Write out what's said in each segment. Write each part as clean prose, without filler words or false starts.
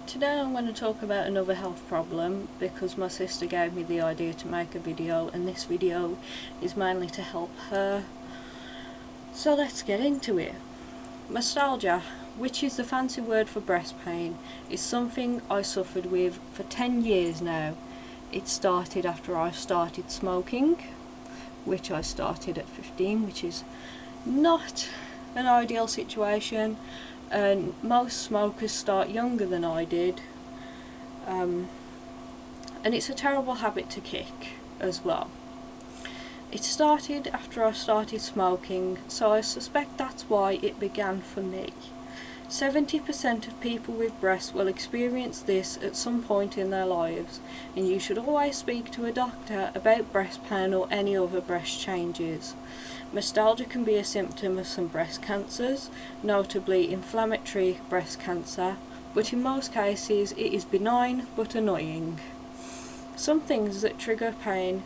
Today I'm going to talk about another health problem because my sister gave me the idea to make a video, and this video is mainly to help her. So let's get into it. Mastalgia, which is the fancy word for breast pain, is something I suffered with for 10 years now. It started after I started smoking, which I started at 15, which is not an ideal situation. And most smokers start younger than I did, and it's a terrible habit to kick as well. It started after I started smoking, so I suspect that's why it began for me. 70% of people with breasts will experience this at some point in their lives, and you should always speak to a doctor about breast pain or any other breast changes. Mastalgia can be a symptom of some breast cancers, notably inflammatory breast cancer, but in most cases it is benign but annoying. Some things that trigger pain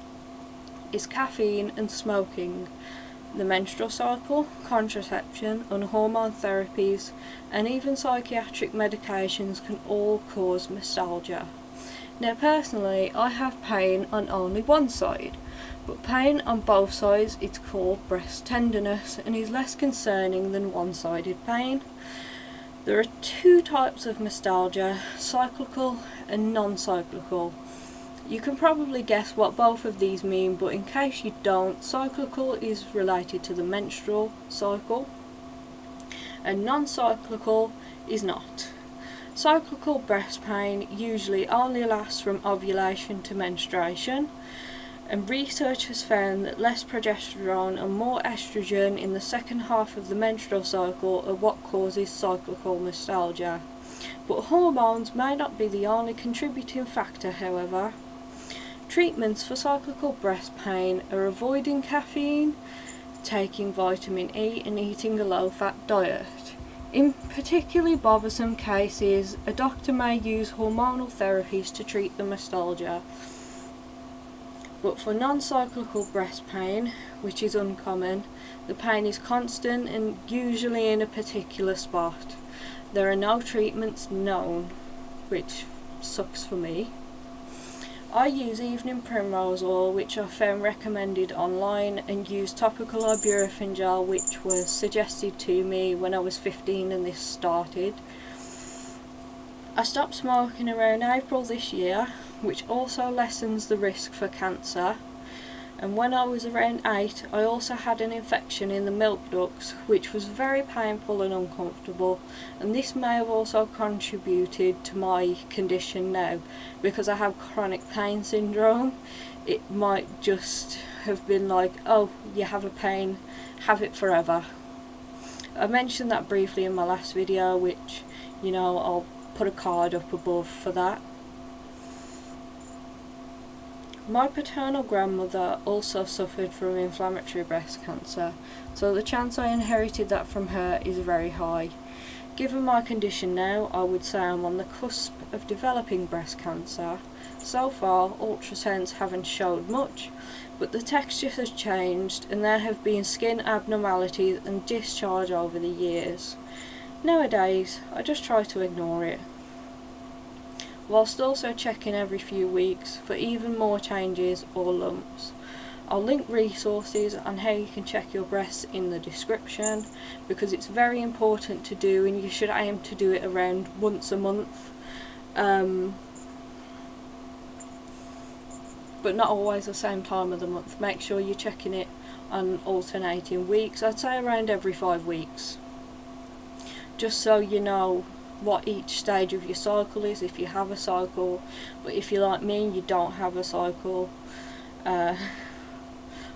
is caffeine and smoking, the menstrual cycle, contraception and hormone therapies, and even psychiatric medications can all cause mastalgia. Now personally, I have pain on only one side, but pain on both sides is called breast tenderness and is less concerning than one-sided pain. There are two types of mastalgia, cyclical and non-cyclical. You can probably guess what both of these mean, but in case you don't, cyclical is related to the menstrual cycle and non-cyclical is not. Cyclical breast pain usually only lasts from ovulation to menstruation, and research has found that less progesterone and more estrogen in the second half of the menstrual cycle are what causes cyclical mastalgia. But hormones may not be the only contributing factor, however. Treatments for cyclical breast pain are avoiding caffeine, taking vitamin E and eating a low-fat diet. In particularly bothersome cases, a doctor may use hormonal therapies to treat the mastalgia. But for non-cyclical breast pain, which is uncommon, the pain is constant and usually in a particular spot. There are no treatments known, which sucks for me. I use evening primrose oil, which I found recommended online, and use topical ibuprofen gel, which was suggested to me when I was 15 and this started. I stopped smoking around April this year, which also lessens the risk for cancer. And when I was around 8, I also had an infection in the milk ducts, which was very painful and uncomfortable, and this may have also contributed to my condition now, because I have chronic pain syndrome. It might just have been like, oh, you have a pain, have it forever. I mentioned that briefly in my last video, which, I'll put a card up above for that. My paternal grandmother also suffered from inflammatory breast cancer, so the chance I inherited that from her is very high. Given my condition now, I would say I'm on the cusp of developing breast cancer. So far, ultrasounds haven't showed much, but the texture has changed and there have been skin abnormalities and discharge over the years. Nowadays, I just try to ignore it, whilst also checking every few weeks for even more changes or lumps. I'll link resources on how you can check your breasts in the description, because it's very important to do, and you should aim to do it around once a month, but not always the same time of the month. Make sure you're checking it on alternating weeks. I'd say around every 5 weeks, just so you know what each stage of your cycle is, if you have a cycle. But if you're like me and you don't have a cycle, I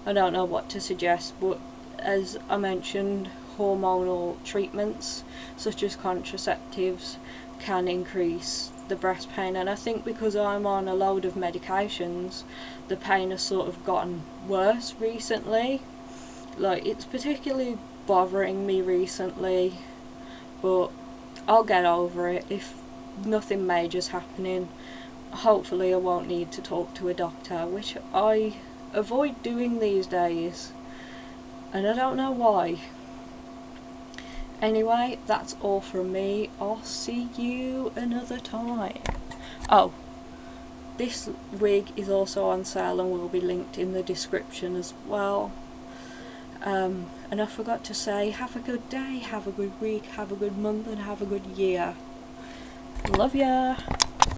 don't know what to suggest, but as I mentioned, hormonal treatments such as contraceptives can increase the breast pain, and I think because I'm on a load of medications, the pain has sort of gotten worse recently. Like, it's particularly bothering me recently, but I'll get over it. If nothing major's happening, hopefully I won't need to talk to a doctor, which I avoid doing these days, and I don't know why. Anyway, that's all from me. I'll see you another time. Oh, this wig is also on sale and will be linked in the description as well. And I forgot to say, have a good day, have a good week, have a good month, and have a good year. Love ya!